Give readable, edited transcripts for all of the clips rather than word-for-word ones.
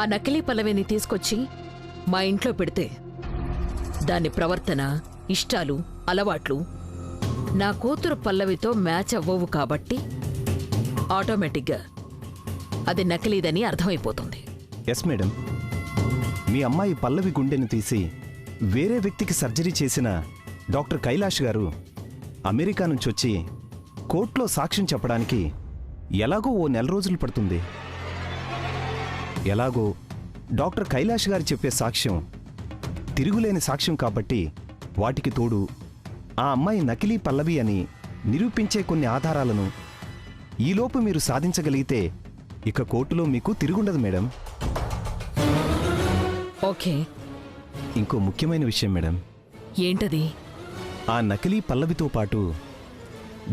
ఆ నకిలీ పల్లవిని తీసుకొచ్చి మా ఇంట్లో పెడితే దాని ప్రవర్తన, ఇష్టాలు, అలవాట్లు నా కూతురు పల్లవితో మ్యాచ్ అవ్వవు కాబట్టి ఆటోమేటిక్గా అది నకిలీదని అర్థమైపోతుంది. ఎస్ మేడం, మీ అమ్మాయి పల్లవి గుండెను తీసి వేరే వ్యక్తికి సర్జరీ చేసిన డాక్టర్ కైలాష్ గారు అమెరికా నుంచి వచ్చి కోర్టులో సాక్ష్యం చెప్పడానికి ఎలాగో ఓ 1 నెల రోజులు పడుతుంది. ఎలాగో డాక్టర్ కైలాష్ గారు చెప్పే సాక్ష్యం తిరుగులేని సాక్ష్యం కాబట్టి వాటికి తోడు ఆ అమ్మాయి నకిలీ పల్లవి అని నిరూపించే కొన్ని ఆధారాలను ఈలోపు మీరు సాధించగలిగితే ఇక కోర్టులో మీకు తిరుగుండదు మేడం. ఓకే, ఇంకో ముఖ్యమైన విషయం మేడం. ఏంటది? ఆ నకిలీ పల్లవితో పాటు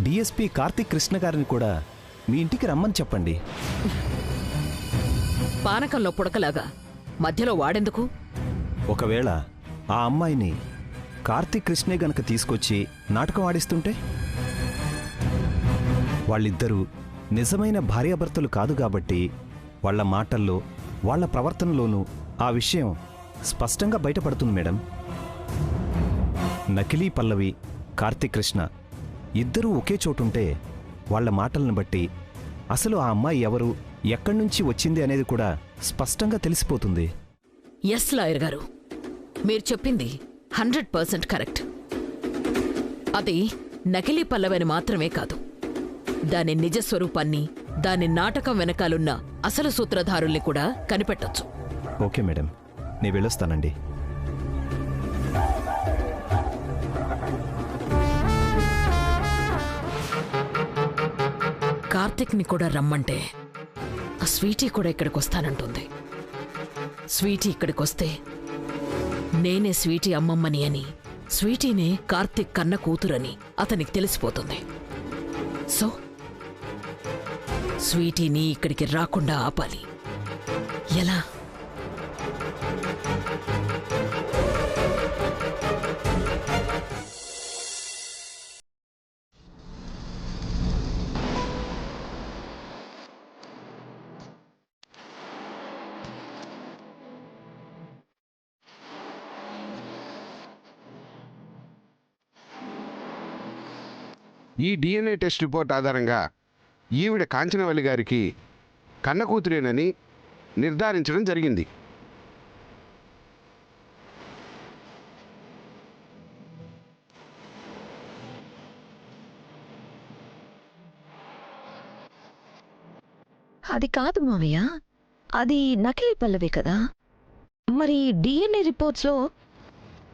డిఎస్పీ కార్తిక్ కృష్ణ గారిని కూడా మీ ఇంటికి రమ్మని చెప్పండి. పానకంలో పుడకలాగా మధ్యలో వాడెందుకు? ఒకవేళ ఆ అమ్మాయిని కార్తిక్ కృష్ణే గనక తీసుకొచ్చి నాటకం ఆడిస్తుంటే వాళ్ళిద్దరూ నిజమైన భార్యాభర్తలు కాదు కాబట్టి వాళ్ల మాటల్లో, వాళ్ల ప్రవర్తనలోనూ ఆ విషయం స్పష్టంగా బయటపడుతుంది మేడం. నకిలీ పల్లవి, కార్తిక్ కృష్ణ ఇద్దరూ ఒకే చోటుంటే వాళ్ల మాటలను బట్టి అసలు ఆ అమ్మాయి ఎవరు, ఎక్కడ్నుంచి వచ్చింది అనేది కూడా స్పష్టంగా తెలిసిపోతుంది. ఎస్ లాయర్ గారు, మీరు చెప్పింది 100% కరెక్ట్. అది నకిలీ పల్లవని మాత్రమే కాదు, దాని నిజస్వరూపాన్ని, దాని నాటకం వెనకాలున్న అసలు సూత్రధారుల్ని కూడా కనిపెట్టొచ్చు. ఓకే మేడం, నేను వెళ్ళొస్తానండి. కార్తిక్ని కూడా రమ్మంటే ఆ స్వీటీ కూడా ఇక్కడికి వస్తానంటుంది. స్వీటీ ఇక్కడికొస్తే నేనే స్వీటీ అమ్మమ్మని అని, స్వీటీనే కార్తిక్ కన్న కూతురని అతనికి తెలిసిపోతుంది. సో స్వీటీని ఇక్కడికి రాకుండా ఆపాలి. ఎలా? ఈ DNA టెస్ట్ రిపోర్ట్ ఆధారంగా ఈవిడ కాంచనవల్లి గారికి కన్న కూతురేనని నిర్ధారించడం జరిగింది. అది కాదు మావయ్య, అది నకిలీ పల్లవి కదా. మరి DNA రిపోర్ట్స్లో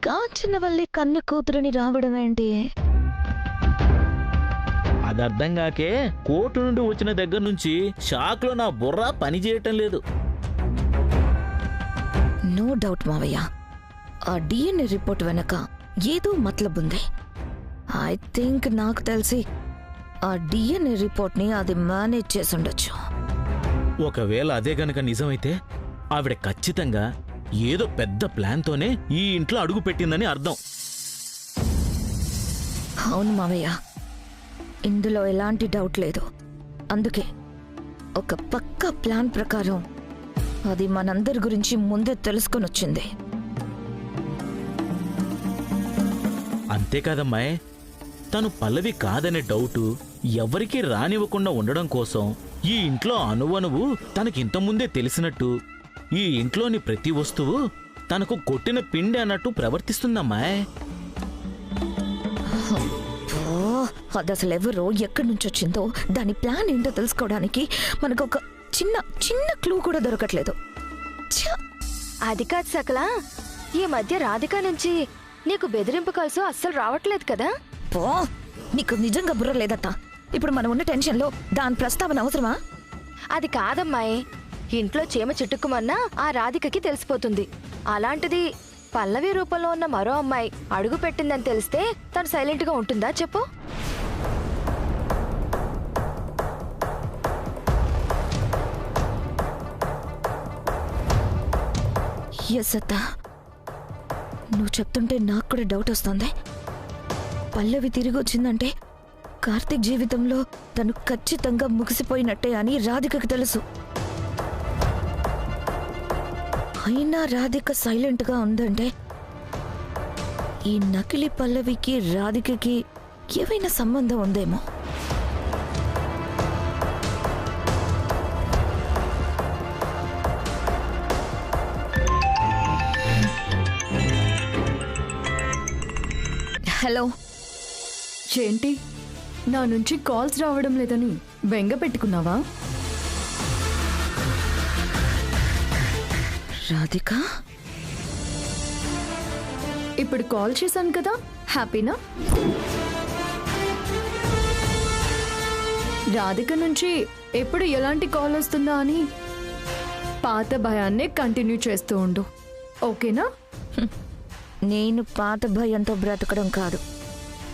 కాంచనవల్లి కన్న కూతురని రావడం ఏంటి? అది అర్థం కాకే కోర్టు నుండి వచ్చిన దగ్గర నుంచి షాక్లో నా బుర్ర పనిచేయటం లేదు. నో డౌట్ మావయ్య, ఆ DNA రిపోర్ట్ వెనక ఏదో మతలబ్ ఉంది. ఐ థింక్ నాకు తెలిసి ఆ DNA రిపోర్ట్ని అది మేనేజ్ చేసి ఉండొచ్చు. ఒకవేళ అదే గనక నిజమైతే ఆవిడ ఖచ్చితంగా ఏదో పెద్ద ప్లాన్తోనే ఈ ఇంట్లో అడుగు పెట్టిందని అర్థం. అవును మావయ్య, ఇందులో ఎలాంటి డౌట్ లేదు. అందుకే ఒక పక్కా ప్లాన్ ప్రకారం అది మనందరి గురించి ముందే తెలుసుకొని వచ్చింది. అంతేకాదమ్మాయ్, తను పల్లవి కాదనే డౌటు ఎవరికీ రానివ్వకుండా ఉండడం కోసం ఈ ఇంట్లో అణువణువు తనకింతముందే తెలిసినట్టు, ఈ ఇంట్లోని ప్రతి వస్తువు తనకు కొట్టిన పిండి అన్నట్టు ప్రవర్తిస్తుందమ్మాయ్. అది అసలు ఎవరో ఎక్కడి నుంచి వచ్చిందో, దాని ప్లాన్ ఏంటో తెలుసుకోవడానికి మనకు ఒక చిన్న చిన్న క్లూ కూడా దొరకట్లేదు. అది కాదు సకల, ఈ మధ్య రాధిక నుంచి నీకు బెదిరింపు కాల్సు అస్సలు రావట్లేదు కదా? పో, నీకు నిజంగా బుర్ర లేదట. ఇప్పుడు మనం ఉన్న టెన్షన్లో దాని ప్రస్తావన అవసరమా? అది కాదమ్మాయి, ఇంట్లో చీమ చిట్టుకుమన్నా ఆ రాధికకి తెలిసిపోతుంది. అలాంటిది పల్లవి రూపంలో ఉన్న మరో అమ్మాయి అడుగు పెట్టిందని తెలిస్తే తను సైలెంట్గా ఉంటుందా చెప్పు? ఎస్ అత్త, నువ్వు చెప్తుంటే నాకు కూడా డౌట్ వస్తుంది. పల్లవి తిరిగి వచ్చిందంటే కార్తిక్ జీవితంలో తను ఖచ్చితంగా ముగిసిపోయినట్టే అని రాధికకు తెలుసు. అయినా రాధిక సైలెంట్గా ఉందంటే ఈ నకిలీ పల్లవికి రాధికకి ఏవైనా సంబంధం ఉందేమో. హలో, ఏంటి నా నుంచి కాల్స్ రావడం లేదని బెంగ పెట్టుకున్నావా? రాధిక ఇప్పుడు కాల్ చేశాను కదా, హ్యాపీనా? రాధిక నుంచి ఎప్పుడు ఎలాంటి కాల్ వస్తుందా అని పాత భయాన్నే కంటిన్యూ చేస్తూ ఉండు, ఓకేనా? నేను పాత భయంతో బ్రతకడం కాదు,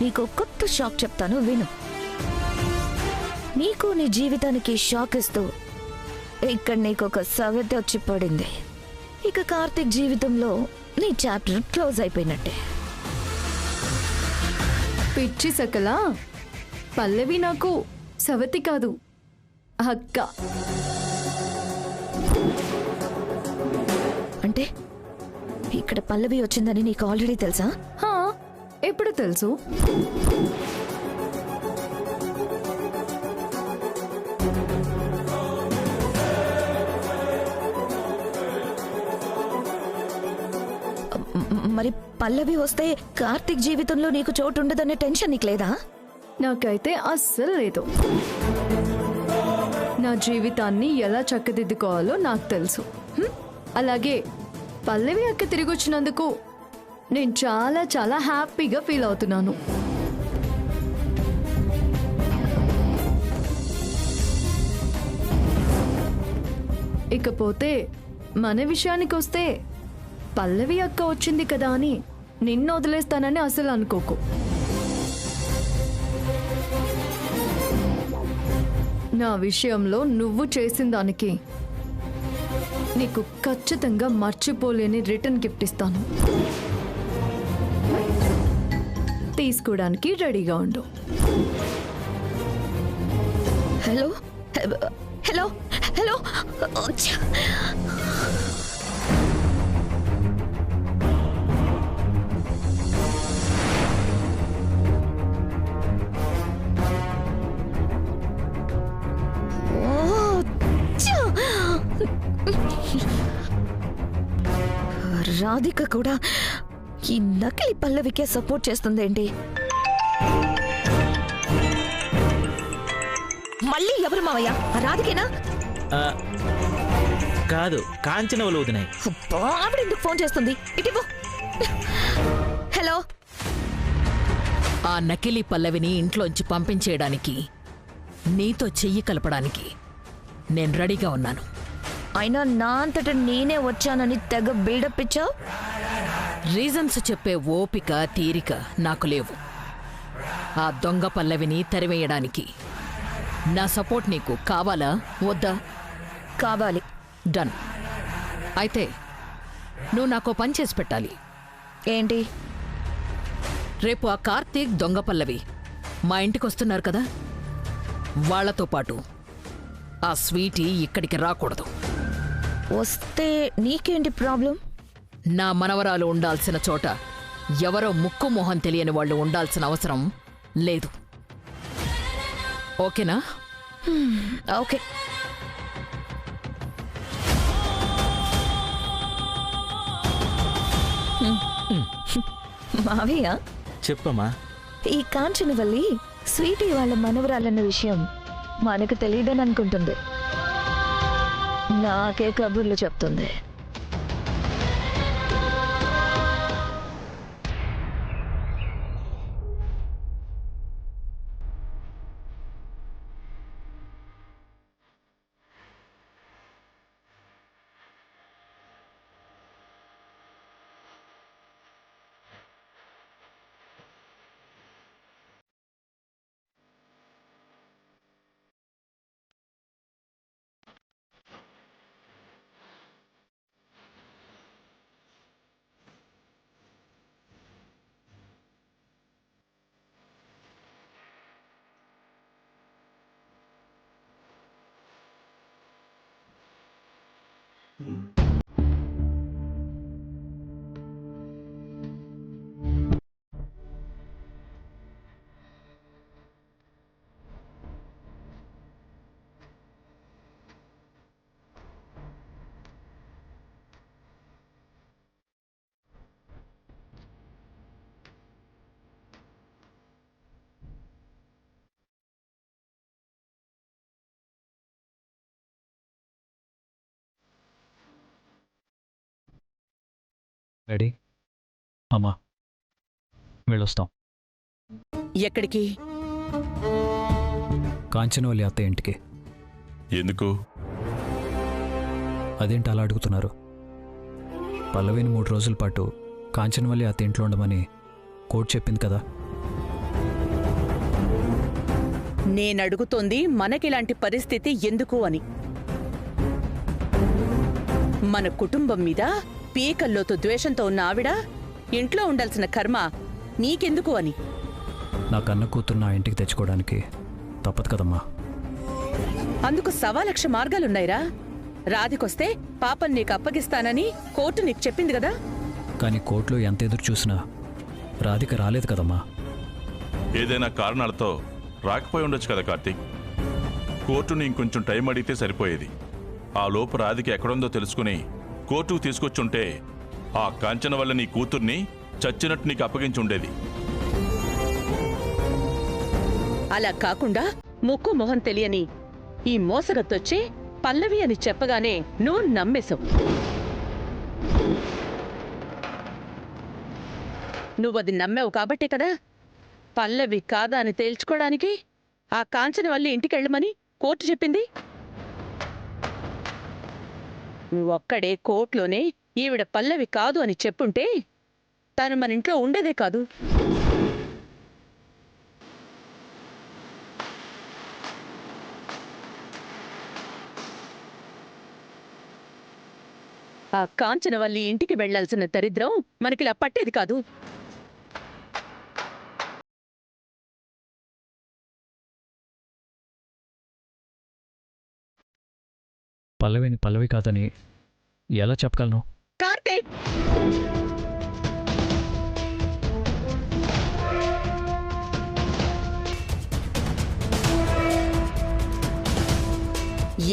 నీకు కొత్త షాక్ చెప్తాను విను. నీకు నీ జీవితానికి షాక్ ఇస్తూ ఇక్కడ నీకు ఒక సవతి వచ్చి పడింది. ఇక కార్తీక్ జీవితంలో నీ చాప్టర్ క్లోజ్ అయిపోయినట్టే. పిచ్చి సకలా, పల్లవి నాకు సవతి కాదు, అక్క. అంటే ఇక్కడ పల్లవి వచ్చిందని నీకు ఆల్రెడీ తెలుసా? హా, ఎప్పుడు తెలుసు? మరి పల్లవి వస్తే కార్తీక్ జీవితంలో నీకు చోటు ఉండదనే టెన్షన్ నీకు లేదా? నాకైతే అస్సలు లేదు. నా జీవితాన్ని ఎలా చక్కదిద్దుకోవాలో నాకు తెలుసు. అలాగే పల్లవి అక్క తిరిగి వచ్చినందుకు నేను చాలా చాలా హ్యాపీగా ఫీల్ అవుతున్నాను. ఇకపోతే మన విషయానికి వస్తే పల్లవి అక్క వచ్చింది కదా అని నిన్ను వదిలేస్తానని అసలు అనుకోకు. నా విషయంలో నువ్వు చేసిన దానికి నీకు ఖచ్చితంగా మర్చిపోలేని రిటర్న్ గిఫ్ట్ ఇస్తాను. తీసుకోవడానికి రెడీగా ఉండు. హలో హలో హలో, రాధిక కూడా ఈ నకిలీ పల్లవికే సపోర్ట్ చేస్తుందేంటి? మళ్ళీ ఎవరు మావయ్య? రాధికేనా? ఆ, కాదు, కాంచనవలు వదినాయి. ఆవిడెందుకు ఫోన్ చేస్తుంది? ఇటివ్వు. హలో, ఆ నకిలీ పల్లవిని ఇంట్లోంచి పంపించేయడానికి, నీతో చెయ్యి కలపడానికి నేను రెడీగా ఉన్నాను. అయినా నా అంతట నేనే వచ్చానని తెగ బిల్డప్ ఇచ్చావు. రీజన్స్ చెప్పే ఓపిక తీరిక నాకు లేవు. ఆ దొంగ పల్లవిని తరివేయడానికి నా సపోర్ట్ నీకు కావాలా వద్దా? కావాలి. డన్. అయితే నువ్వు నాకో పని చేసి పెట్టాలి. ఏంటి? రేపు ఆ కార్తీక్ దొంగ పల్లవి మా ఇంటికి వస్తున్నారు కదా, వాళ్లతో పాటు ఆ స్వీటీ ఇక్కడికి రాకూడదు. వస్తే నీకేంటి ప్రాబ్లం? నా మనవరాలు ఉండాల్సిన చోట ఎవరో ముక్కు మొహం తెలియని వాళ్ళు ఉండాల్సిన అవసరం లేదు. ఓకేనా? ఓకే. మావయ్య, చెప్పమ్మా. ఈ కాంచనవల్లి స్వీటీ వాళ్ళ మనవరాలన్న విషయం మనకు తెలియదని అనుకుంటుంది. నాకే కబుర్లు చెప్తుంది. రెడీ అమ్మా వెళ్ళొస్తాం. ఎక్కడికి? కాంచనవల్లి అత్త ఇంటికి. ఎందుకు? అదేంటి అలా అడుగుతున్నారు? పల్లవిని 3 రోజుల పాటు కాంచనవల్లి అత్త ఇంట్లో ఉండమని కోర్టు చెప్పింది కదా. నేనడుగుతోంది మనకిలాంటి పరిస్థితి ఎందుకు అని. మన కుటుంబం మీద పీకల్లోతు ద్వేషంతో ఉన్న ఆవిడ ఇంట్లో ఉండాల్సిన కర్మ నీకెందుకు అని. నా కన్న కూతురు నా ఇంటికి తెచ్చుకోవడానికి తప్పదు కదమ్మా. అందుకు 1,00,000 మార్గాలున్నాయిరా. రాధికొస్తే పాపం నీకు అప్పగిస్తానని కోర్టు నీకు చెప్పింది కదా. కానీ కోర్టులో ఎంత ఎదురు చూసినా రాధిక రాలేదు కదమ్మా. ఏదైనా కారణాలతో రాకపోయి ఉండొచ్చు కదా కార్తీక్. కోర్టుని ఇంకొంచెం టైం అడిగితే సరిపోయేది. ఆ లోపు రాధిక ఎక్కడుందో తెలుసుకుని కోర్టుకు తీసుకొచ్చుంటే ఆ కాంచన వల్ల నీ కూతుర్ని చచ్చినట్టు నీకు అప్పగించి ఉండేది. అలా కాకుండా ముక్కు మొహం తెలియని ఈ మోసగత్తొచ్చి పల్లవి అని చెప్పగానే నువ్వు నమ్మేశావు. నువ్వది నమ్మావు కాబట్టే కదా పల్లవి కాదా అని తేల్చుకోవడానికి ఆ కాంచన వల్ల ఇంటికెళ్ళమని కోర్టు చెప్పింది. నువ్వొక్కడే కోర్టులోనే ఈవిడ పల్లవి కాదు అని చెప్పుంటే తను మన ఇంట్లో ఉండేదే కాదు. ఆ కాంచనవల్లి ఇంటికి వెళ్లాల్సిన దరిద్రం మనకిలా పట్టేది కాదు. పల్లవిని పల్లవి కాదని ఎలా చెప్పగలను? కార్తీక్,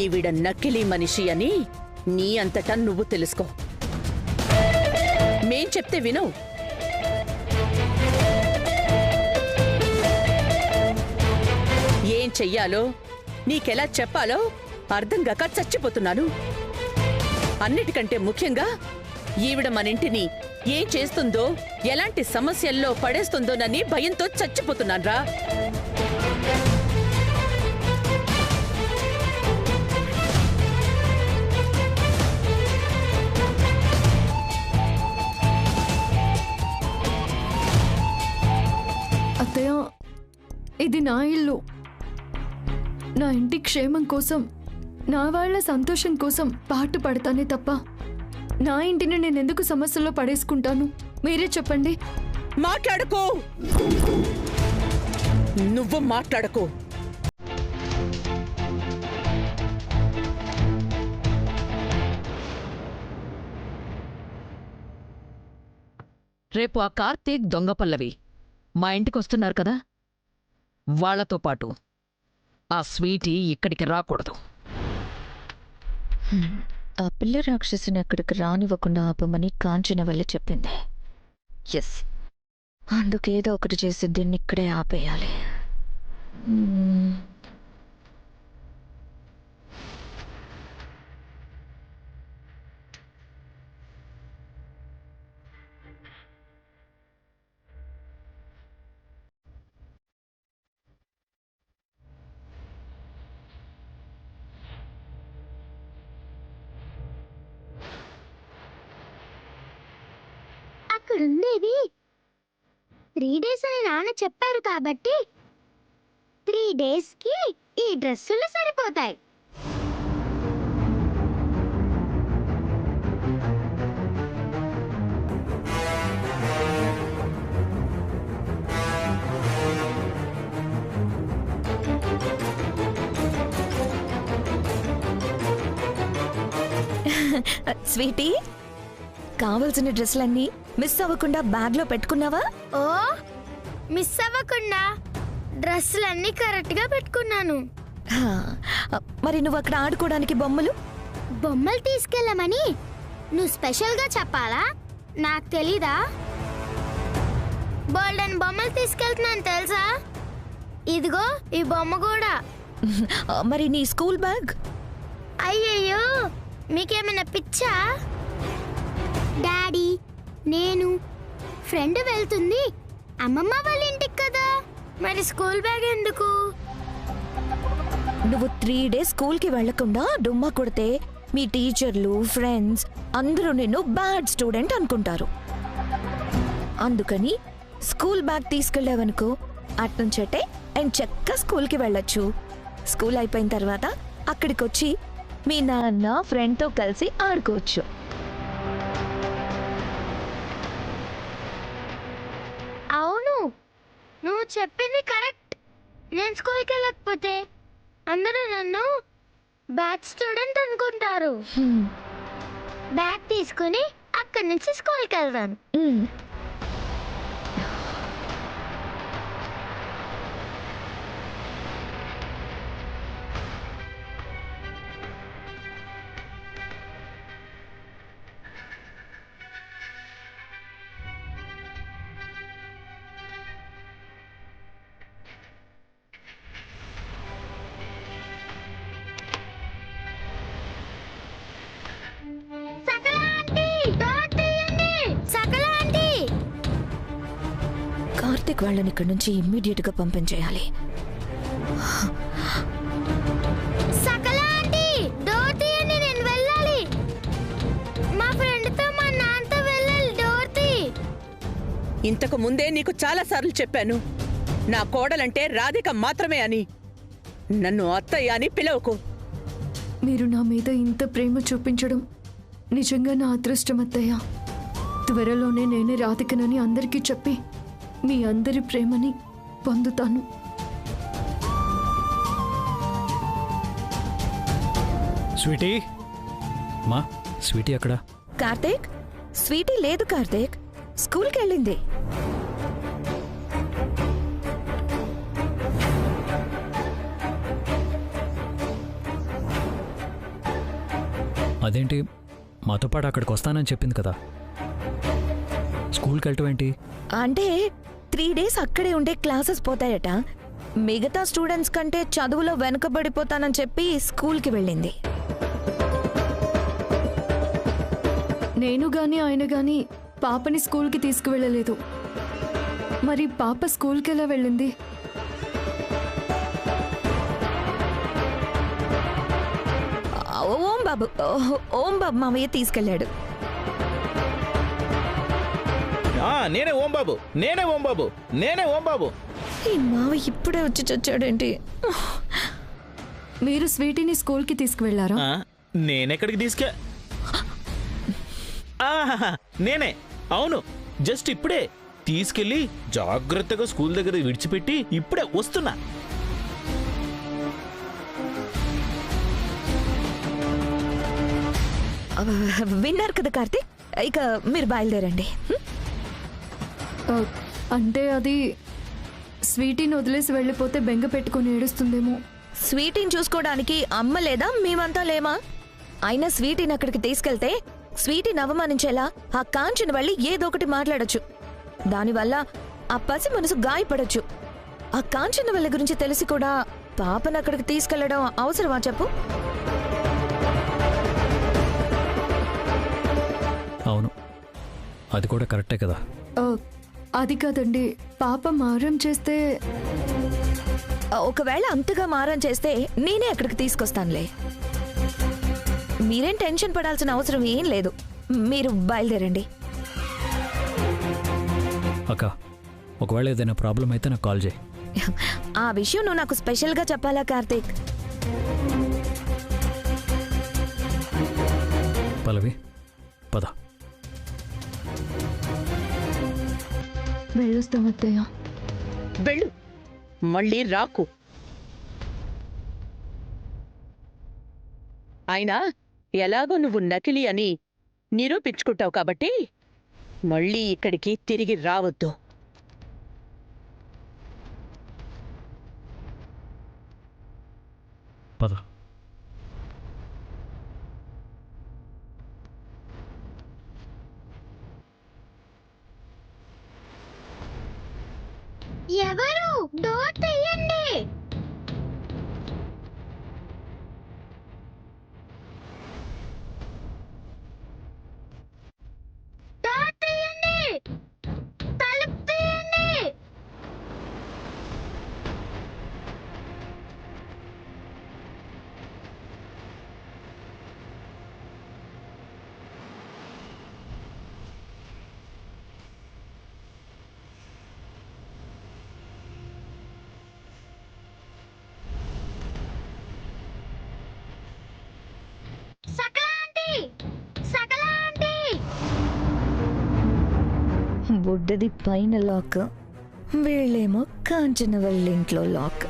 ఈవిడ నకిలీ మనిషి అని నీ అంతటా నువ్వు తెలుసుకో. మేం చెప్తే విను. ఏం చెయ్యాలో నీకెలా చెప్పాలో అర్థం కాక చచ్చిపోతున్నాను. అన్నిటికంటే ముఖ్యంగా ఈవిడ మన ఇంటిని ఏం చేస్తుందో ఎలాంటి సమస్యల్లో పడేస్తుందోనని భయంతో చచ్చిపోతున్నాన్రా. అత్తయ్య, ఇది నా ఇల్లు. నా ఇంటి క్షేమం కోసం, నా వాళ్ళ సంతోషం కోసం పాటు పడతానే తప్ప నా ఇంటిని నేనెందుకు సమస్యల్లో పడేసుకుంటాను? మీరే చెప్పండి. మాట్లాడుకో, నువ్వు మాట్లాడుకో. రేపు ఆ కార్తీక్ దొంగ పల్లవి మా ఇంటికొస్తున్నారు కదా, వాళ్లతో పాటు ఆ స్వీటీ ఇక్కడికి రాకూడదు. ఆ పిల్ల రాక్షసుని అక్కడికి రానివ్వకుండా ఆపమని కాంచనవల్లి చెప్పింది. ఎస్, అందుకేదో ఒకటి చేసి దీన్ని ఇక్కడే ఆపేయాలి. అక్కడుండేది 3 days అని నాన్న చెప్పారు కాబట్టి 3 daysకి ఈ డ్రెస్సులు సరిపోతాయి. స్వీటీ, కావలసిన డ్రెస్సులన్నీ మిస్ అవ్వకుండా బ్యాగ్లో పెట్టుకున్నావా? ఓ, మిస్ అవ్వకుండా డ్రెస్సులన్నీ కరెక్ట్గా పెట్టుకున్నాను. మరి నువ్వు అక్కడ ఆడుకోవడానికి బొమ్మలు తీసుకెళ్ళమని నువ్వు స్పెషల్గా చెప్పాలా? నాకు తెలీదా? బోల్డెన్ బొమ్మలు తీసుకెళ్తున్నాను తెలుసా? ఇదిగో ఈ బొమ్మ కూడా. మరి నీ స్కూల్ బ్యాగ్? అయ్యయ్యో, మీకేమైనా పిచ్చా? డాడీ, నేను ఫ్రెండ్ వెళ్తుంది అమ్మమ్మ వాళ్ళ ఇంటికి కదా, మరి స్కూల్ బ్యాగ్ ఎందుకు? నువ్వు 3 డేస్ స్కూల్కి వెళ్లకుండా డుమ్మా కొడితే మీ టీచర్లు ఫ్రెండ్స్ అందరూ నిన్ను బ్యాడ్ స్టూడెంట్ అనుకుంటారు. అందుకని స్కూల్ బ్యాగ్ తీసుకెళ్ళావనుకో అట్నుంచటే అండ్ చక్కగా స్కూల్కి వెళ్ళొచ్చు. స్కూల్ అయిపోయిన తర్వాత అక్కడికి వచ్చి మీ నాన్న ఫ్రెండ్తో కలిసి ఆడుకోవచ్చు. అవును, నువ్వు చెప్పింది కరెక్ట్. నేను స్కూల్కి వెళ్ళకపోతే అందరూ నన్ను బ్యాడ్ స్టూడెంట్ అనుకుంటారు. బ్యాగ్ తీసుకుని అక్కడి నుంచి స్కూల్కి వెళ్దాను. కార్తిక్ వాళ్ళని ఇక్కడి నుంచి ఇమ్మీడియట్ గా పంపించేయాలి. సకలా ఆంటీ, డోర్ తీయండి, నేను వెళ్ళాలి. మా ఫ్రెండ్తో మా నాన్నతో వెళ్ళాలి, డోర్ తీ. ఇంతకు ముందే నీకు చాలాసార్లు చెప్పాను, నా కోడలంటే రాధిక మాత్రమే అని. నన్ను అత్తయ్య అని పిలవకు. మీరు నా మీద ఇంత ప్రేమ చూపించడం నిజంగా నా అదృష్టం అత్తయ్య. త్వరలోనే నేనే రాధికనని అందరికీ చెప్పి మీ అందరి ప్రేమని పొందుతాను. స్వీటీ మా స్వీటీ అక్కడ? కార్తీక్, స్వీటీ లేదు కార్తీక్, స్కూల్కి వెళ్ళింది. అదేంటి మాతో పాటు అక్కడికి వస్తానని చెప్పింది కదా, స్కూల్కి వెళ్ళటం ఏంటి? అంటే 3 డేస్ అక్కడే ఉండే క్లాసెస్ పోతాయట. మిగతా స్టూడెంట్స్ కంటే చదువులో వెనుకబడిపోతానని చెప్పి స్కూల్కి వెళ్ళింది. నేను గాని ఆయన గాని పాపని స్కూల్కి తీసుకువెళ్ళలేదు. మరి పాప స్కూల్కి ఎలా వెళ్ళింది? ఓం బాబు మామయ్య తీసుకెళ్ళాడు. నేనే ఓం బాబు, నేనే ఓం బాబు, నేనే ఓం బాబు. ఈ మావయ్య ఇప్పుడే వచ్చి చచ్చాడేంటి? మీరు స్వీటీని స్కూల్కి తీసుకువెళ్లారా? నేనెక్కడికి నేనే, అవును, జస్ట్ ఇప్పుడే తీసుకెళ్ళి జాగ్రత్తగా స్కూల్ దగ్గర విడిచిపెట్టి ఇప్పుడే వస్తున్నా. విన్నారు కదా కార్తీక్, ఇక మీరు బయలుదేరండి. అంటే అది స్వీటీని వదిలేసి వెళ్ళిపోతే బెంగ పెట్టుకుని ఏడుస్తుందేమో. స్వీటీని చూసుకోవడానికి అమ్మ లేదా మేమంతా లేమా? అయినా స్వీటీని అక్కడికి తీసుకెళ్తే స్వీటీని అవమానించేలా ఆ కాంచన వెళ్ళి ఏదో ఒకటి మాట్లాడొచ్చు. దానివల్ల ఆ పసి మనసు గాయపడొచ్చు. ఆ కాంచన వాళ్ళ గురించి తెలిసి కూడా పాపను అక్కడికి తీసుకెళ్లడం అవసరమా చెప్పు? అవును, అది కూడా కరెక్టే కదా. అది కాదండి, పాప మారం చేస్తే. ఒకవేళ అంతగా మారం చేస్తే నేనే అక్కడికి తీసుకొస్తానులే. మీరేం టెన్షన్ పడాల్సిన అవసరం ఏం లేదు. మీరు బయలుదేరండి. అక్క, ఒకవేళ ఏదైనా ప్రాబ్లం అయితే నాకు కాల్ చేయి. ఆ విషయం నువ్వు నాకు స్పెషల్గా చెప్పాలా కార్తీక్? పల్లవి, పద. వెళ్ళొస్తాం అత్తయ్య. వెళ్ళు, మళ్ళీ రాకు. అయినా ఎలాగో నువ్వు నకిలీ అని నిరూపించుకుంటావు కాబట్టి మళ్ళీ ఇక్కడికి తిరిగి రావద్దు. పద. ఎవరు? డోర్ తీయండి. డోర్ తీయండి. బుడ్డది పైన లాక్, వీళ్ళేమో కాంచన వాళ్ళ ఇంట్లో లాక్.